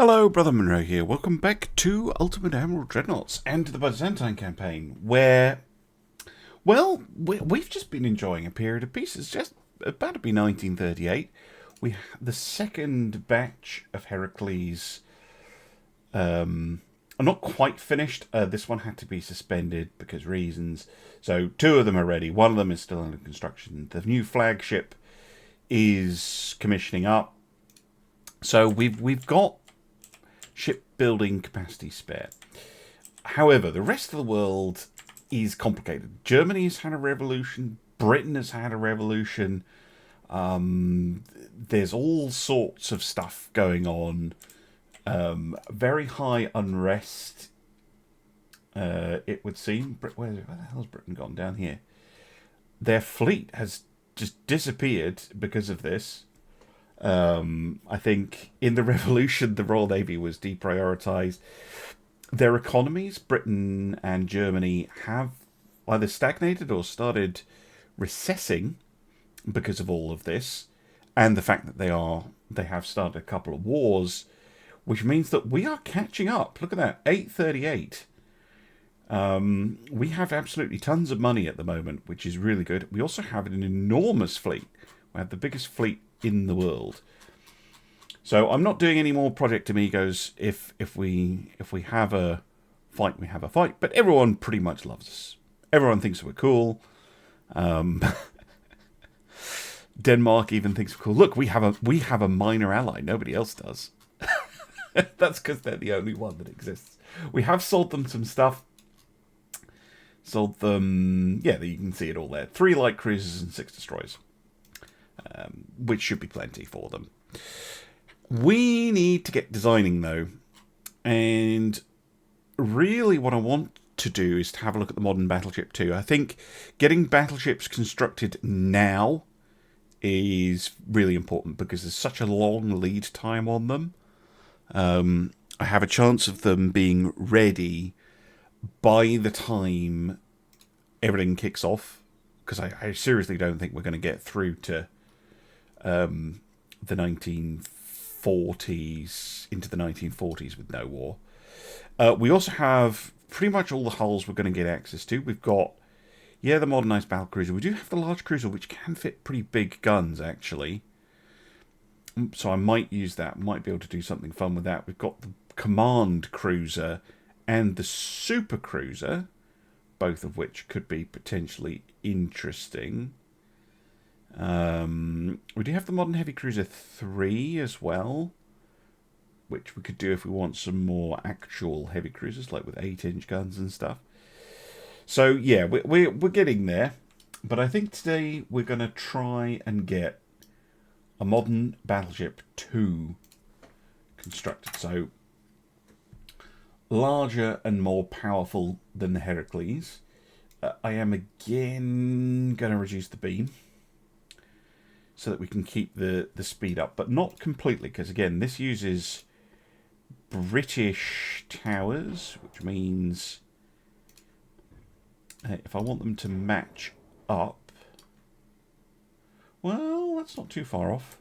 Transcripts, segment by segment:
Hello, Brother Monroe here. Welcome back to Ultimate Admiral Dreadnoughts and to the Byzantine campaign, where, well, we've just been enjoying a period of peace. It's just about to be 1938. We the second batch of Heracles are not quite finished. This one had to be suspended because reasons. So two of them are ready. One of them is still under construction. The new flagship is commissioning up. So we've got shipbuilding capacity spare. However, the rest of the world is complicated. Germany has had a revolution. Britain has had a revolution. There's all sorts of stuff going on. Very high unrest, it would seem. Where the hell's Britain gone? Down here. Their fleet has just disappeared because of this. I think in the revolution, the Royal Navy was deprioritized. Their economies, Britain and Germany, have either stagnated or started recessing because of all of this, and the fact that they have started a couple of wars, which means that we are catching up. Look at that, 838. We have absolutely tons of money at the moment, which is really good. We also have an enormous fleet. We have the biggest fleet in the world. So I'm not doing any more Project Amigos. If we have a fight, we have a fight. But everyone pretty much loves us. Everyone thinks we're cool. Denmark even thinks we're cool. Look, we have a minor ally. Nobody else does. That's because they're the only one that exists. We have sold them some stuff. Sold them, yeah, you can see it all there. 3 light cruisers and 6 destroyers. Which should be plenty for them. We need to get designing, though. And really what I want to do is to have a look at the modern battleship, too. I think getting battleships constructed now is really important because there's such a long lead time on them. I have a chance of them being ready by the time everything kicks off. Because I seriously don't think we're going to get through to the 1940s, into the 1940s with no war. We also have pretty much all the hulls we're going to get access to. We've got, yeah, the modernised battle cruiser. We do have the large cruiser, which can fit pretty big guns, actually. So I might use that. Might be able to do something fun with that. We've got the command cruiser and the super cruiser, both of which could be potentially interesting. We do have the modern heavy cruiser 3 as well, which we could do if we want some more actual heavy cruisers, like with 8-inch guns and stuff. So yeah, we're getting there. But I think today we're going to try and get a modern battleship 2 constructed. So larger and more powerful than the Heracles. I am again going to reduce the beam so that we can keep the speed up, but not completely, because again, this uses British towers, which means if I want them to match up, well, that's not too far off.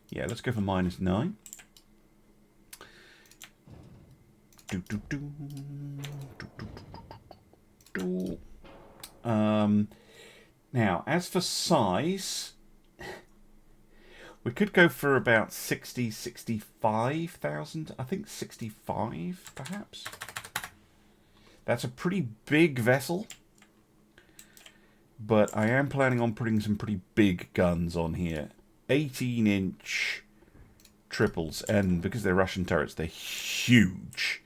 Yeah, let's go for -9. Now, as for size, we could go for about 65,000. I think 65, perhaps. That's a pretty big vessel. But I am planning on putting some pretty big guns on here. 18-inch triples. And because they're Russian turrets, they're huge.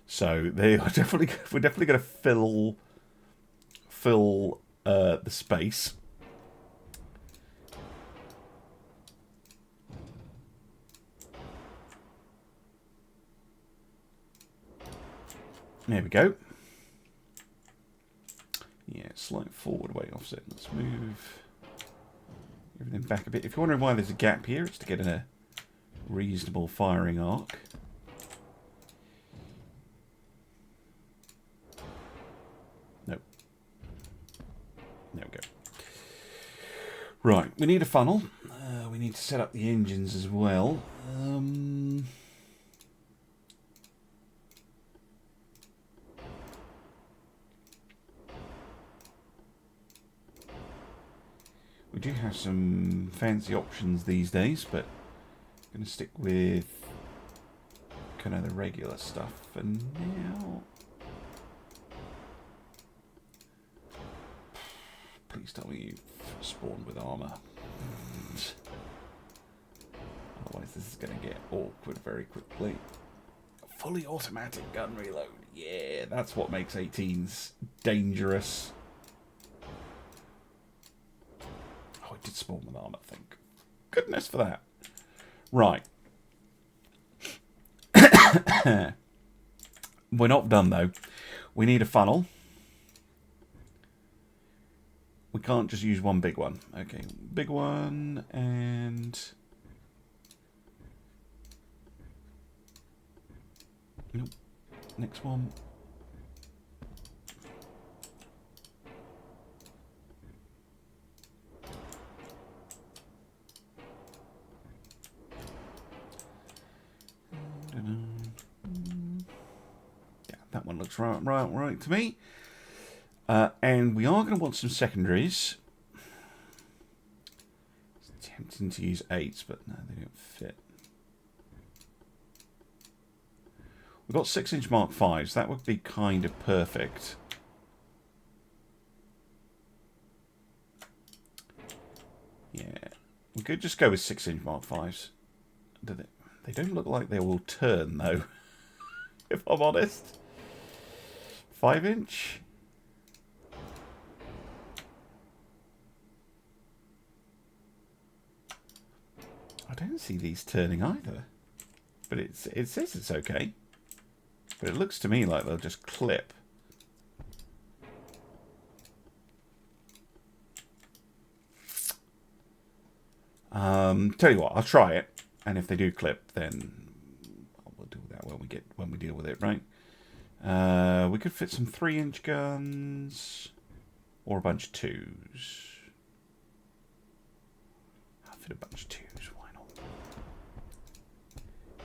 So they are we're definitely going to fill the space. There we go. Yeah, slight forward weight offset. Let's move everything back a bit. If you're wondering why there's a gap here, it's to get a reasonable firing arc. Nope. There we go. Right, we need a funnel. We need to set up the engines as well. We do have some fancy options these days, but I'm going to stick with kind of the regular stuff for now. Please tell me you've spawned with armor. Otherwise this is going to get awkward very quickly. Fully automatic gun reload. Yeah, that's what makes 18s dangerous. Oh, it did spawn with armor, thank goodness for that. Right. We're not done, though. We need a funnel. We can't just use one big one. Okay, big one, and... Nope. Next one. Yeah, that one looks right to me. And we are going to want some secondaries. It's tempting to use 8s, but no, they don't fit. We've got 6-inch Mark 5s. That would be kind of perfect. Yeah. We could just go with 6-inch Mark 5s. They don't look like they will turn, though. If I'm honest. 5-inch? I don't see these turning either. But it says it's okay. But it looks to me like they'll just clip. Tell you what, I'll try it, and if they do clip, then we'll do that when we deal with it, right? We could fit some 3-inch guns, or a bunch of 2s. I'll fit a bunch of 2s. Why not?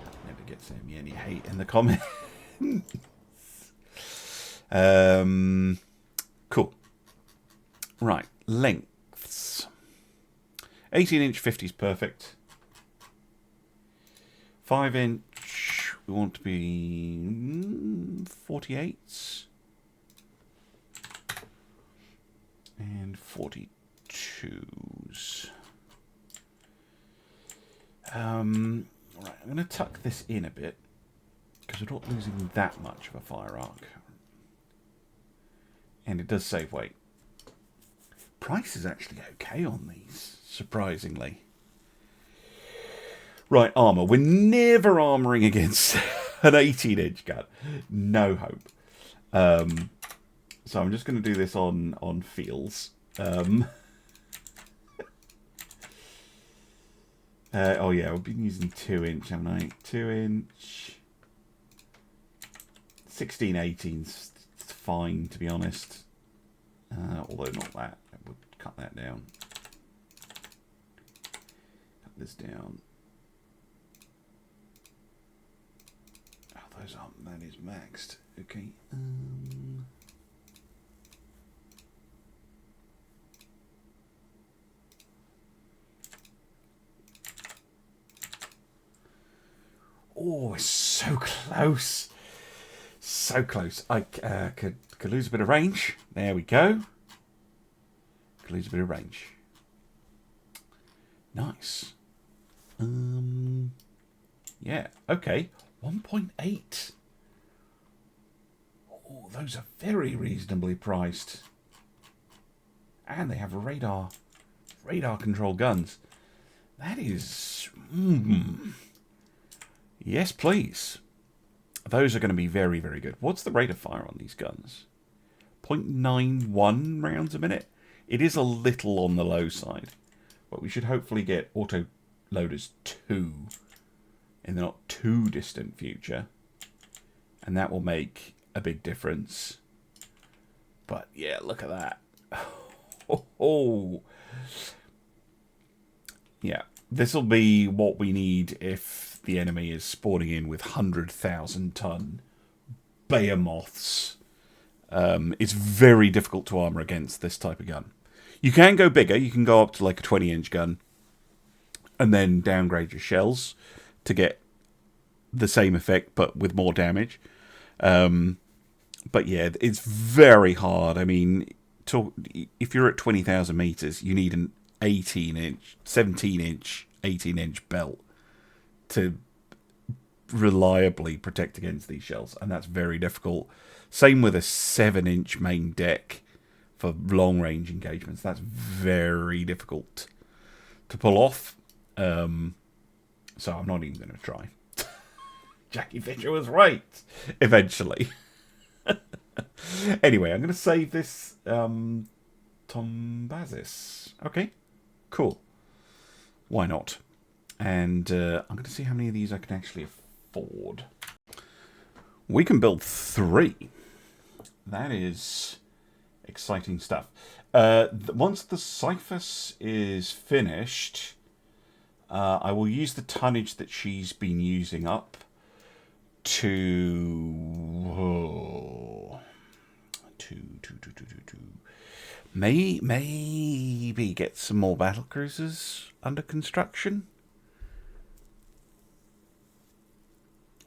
That never gets me any hate in the comments. Cool. Right, lengths. 18-inch 50 is perfect. 5-inch, we want to be 48s. And 42s. Right, I'm going to tuck this in a bit, because we're not losing that much of a fire arc. And it does save weight. Price is actually okay on these, surprisingly. Right, armour. We're never armouring against an 18-inch gun. No hope. So I'm just going to do this on feels. Oh yeah, we've been using 2-inch, haven't I? 2-inch... 16, 18's fine, to be honest. Although not that. I would cut that down. Cut this down. Oh, those aren't. That is maxed. Okay. Oh, it's so close. So close. I could lose a bit of range. There we go. Could lose a bit of range. Nice. Yeah. Okay. 1.8. Oh, those are very reasonably priced. And they have radar control guns. That is. Yes, please. Those are going to be very, very good. What's the rate of fire on these guns? 0.91 rounds a minute. It is a little on the low side. But we should hopefully get auto loaders 2 in the not too distant future. And that will make a big difference. But yeah, look at that. Oh. Yeah, this will be what we need if the enemy is spawning in with 100,000-ton behemoths. It's very difficult to armor against this type of gun. You can go bigger. You can go up to like a 20-inch gun and then downgrade your shells to get the same effect but with more damage. But yeah, it's very hard. I mean, if you're at 20,000 meters, you need an 18-inch, 17-inch, 18-inch belt to reliably protect against these shells, and that's very difficult. Same with a 7-inch main deck for long-range engagements. That's very difficult to pull off. So I'm not even going to try. Jackie Fisher was right, eventually. Anyway, I'm going to save this Tombazis. Okay, cool. Why not? And I'm going to see how many of these I can actually afford. We can build 3. That is exciting stuff. Once the Cyphus is finished, I will use the tonnage that she's been using up to maybe get some more battle cruisers under construction.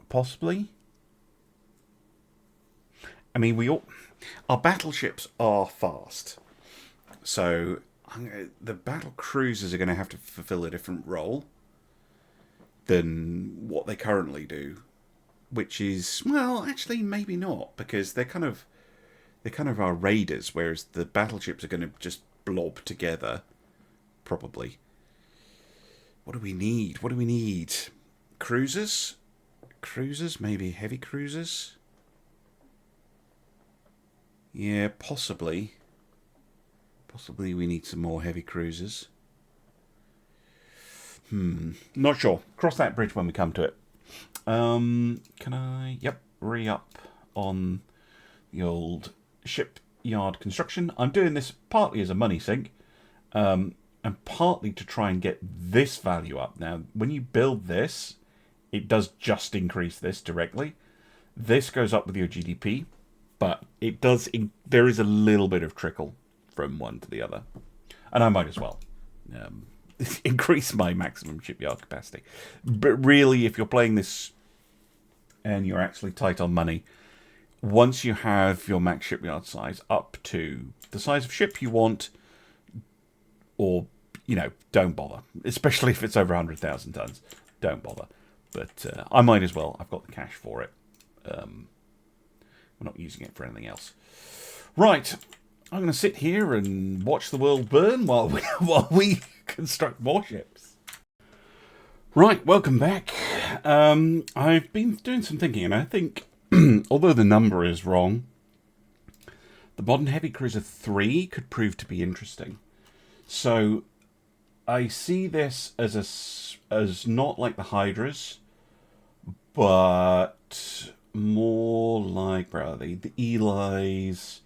Possibly. I mean, our battleships are fast, so the battle cruisers are going to have to fulfill a different role than what they currently do, which is, well, actually maybe not, because they kind of are raiders, whereas the battleships are going to just blob together, probably. What do we need? What do we need? Cruisers? Cruisers? Maybe heavy cruisers? Yeah, possibly. Possibly we need some more heavy cruisers. Not sure. Cross that bridge when we come to it. Can I... Yep, re-up on the old shipyard construction. I'm doing this partly as a money sink, and partly to try and get this value up. Now, when you build this, it does just increase this directly. This goes up with your GDP, but it does. There is a little bit of trickle from one to the other, and I might as well increase my maximum shipyard capacity. But really, if you're playing this and you're actually tight on money, once you have your max shipyard size up to the size of ship you want, or don't bother, especially if it's over 100,000 tons. Don't bother. But I might as well. I've got the cash for it. We're not using it for anything else. Right. I'm going to sit here and watch the world burn while we construct more ships. Right. Welcome back. I've been doing some thinking, and I think, although the number is wrong, the modern heavy cruiser 3 could prove to be interesting. So I see this as not like the Hydras, but more like, where are they? The Elis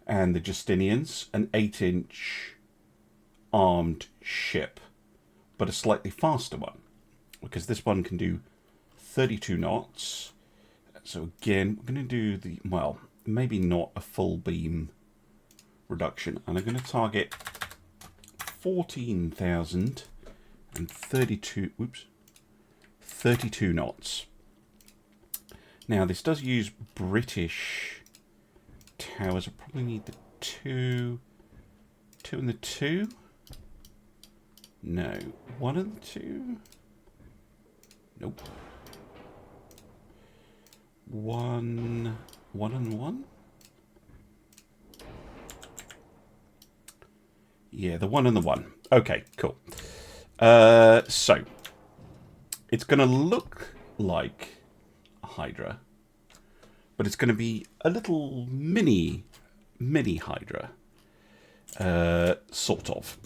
and the Justinians, an 8-inch armed ship, but a slightly faster one, because this one can do 32 knots. So again, we're going to do maybe not a full beam reduction, and I'm going to target 14,000 and 32 knots. Now, this does use British towers. I probably need the 2 and the 2. No, 1 and the 2. Nope. 1 and 1. Yeah, the 1 and the 1. Okay, cool. So it's going to look like a Hydra, but it's going to be a little mini Hydra, sort of.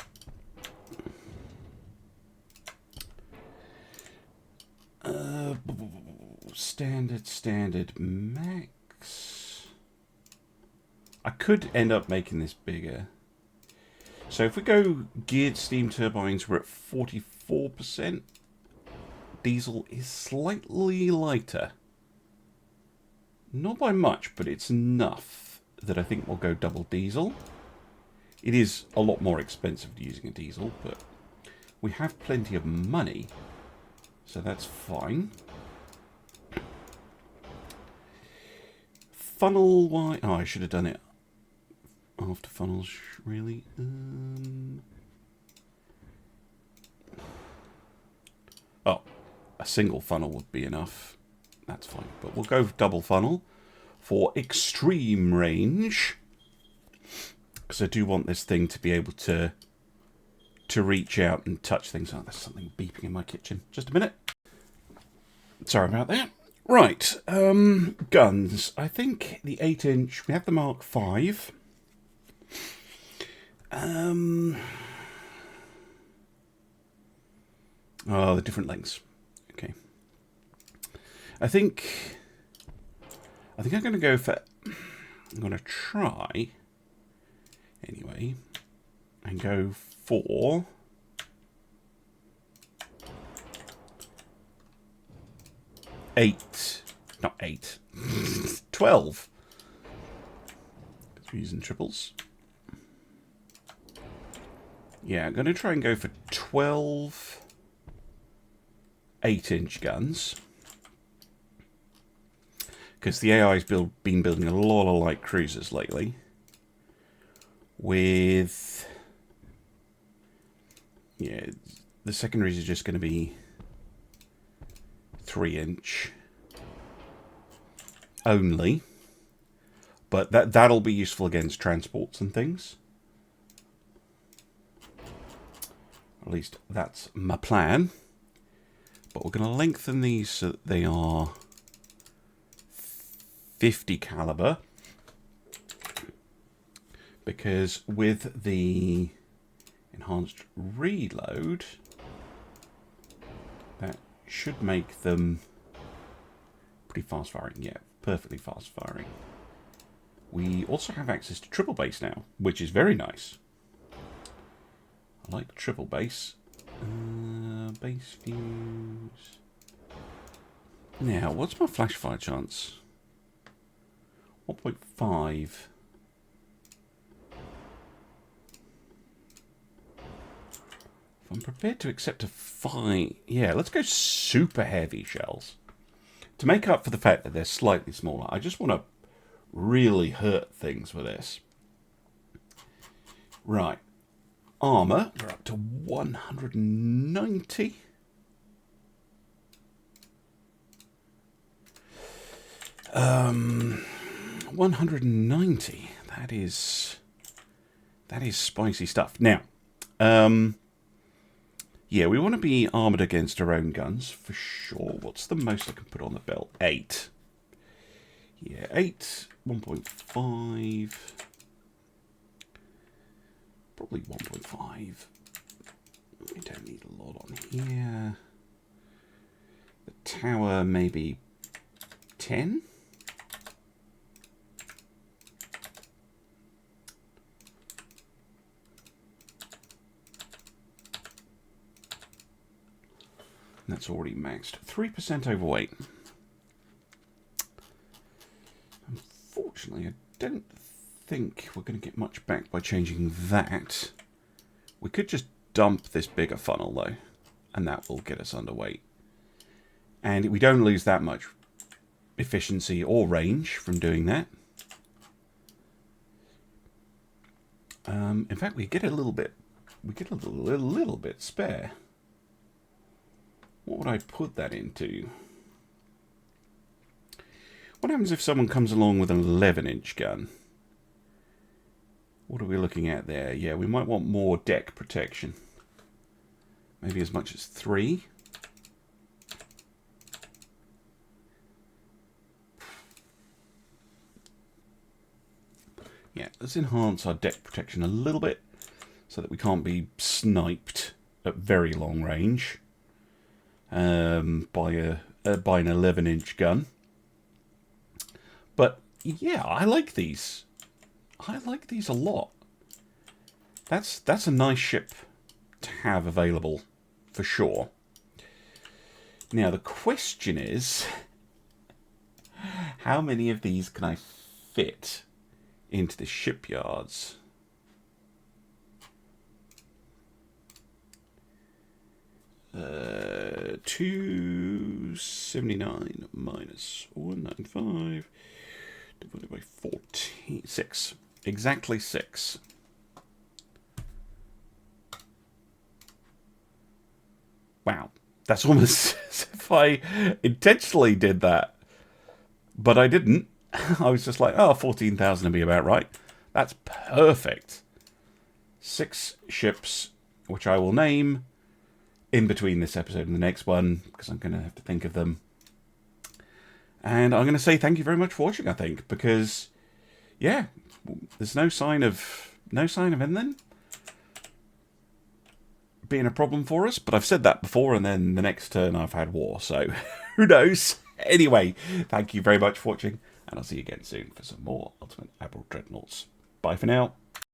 Standard max. I could end up making this bigger. So if we go geared steam turbines, we're at 44%. Diesel is slightly lighter. Not by much, but it's enough that I think we'll go double diesel. It is a lot more expensive using a diesel, but we have plenty of money, so that's fine. Funnel-wise... Oh, I should have done it after funnels, really. Oh, a single funnel would be enough. That's fine, but we'll go double funnel for extreme range, because I do want this thing to be able to reach out and touch things. Oh, there's something beeping in my kitchen. Just a minute. Sorry about that. Right, guns. I think the 8-inch, we have the Mark V. Oh, the different lengths. Okay. I think I'm going to go for... I'm going to try, anyway, and go for... 8. Not 8. 12. Because we're using triples. Yeah, I'm going to try and go for 12 8-inch guns. Because the AI's been building a lot of light cruisers lately. With... Yeah, the secondaries are just going to be 3-inch only. But that'll be useful against transports and things. At least that's my plan. But we're going to lengthen these so that they are 50 caliber, because with the enhanced reload, that should make them pretty fast firing. Yeah, perfectly fast firing. We also have access to triple base now, which is very nice. I like the triple base. Base fuse. Now, what's my flash fire chance? 1.5. If I'm prepared to accept a 5... Yeah, let's go super heavy shells. To make up for the fact that they're slightly smaller, I just want to really hurt things with this. Right. Armour, we're up to 190. Um, 190. That is spicy stuff. Now, yeah, we want to be armoured against our own guns for sure. What's the most I can put on the belt? 8. Yeah, 8. 1.5. Probably 1.5. We don't need a lot on here. The tower, maybe 10. That's already maxed. 3% overweight. Unfortunately, I don't think we're going to get much back by changing that. We could just dump this bigger funnel, though, and that will get us underweight. And we don't lose that much efficiency or range from doing that. In fact, we get a little bit. We get a little bit spare. What would I put that into? What happens if someone comes along with an 11-inch gun? What are we looking at there? Yeah, we might want more deck protection. Maybe as much as 3. Yeah, let's enhance our deck protection a little bit so that we can't be sniped at very long range by an 11-inch gun. But yeah, I like these. I like these a lot. That's a nice ship to have available for sure. Now the question is, how many of these can I fit into the shipyards? 279 minus 195 divided by 14. 6. Exactly 6. Wow. That's almost as if I intentionally did that. But I didn't. I was just like, oh, 14,000 would be about right. That's perfect. 6 ships, which I will name in between this episode and the next one, because I'm going to have to think of them. And I'm going to say thank you very much for watching, I think, because, yeah, there's no sign of anything being a problem for us. But I've said that before, and then the next turn I've had war, so who knows? Anyway, thank you very much for watching, and I'll see you again soon for some more Ultimate Admiral Dreadnoughts. Bye for now.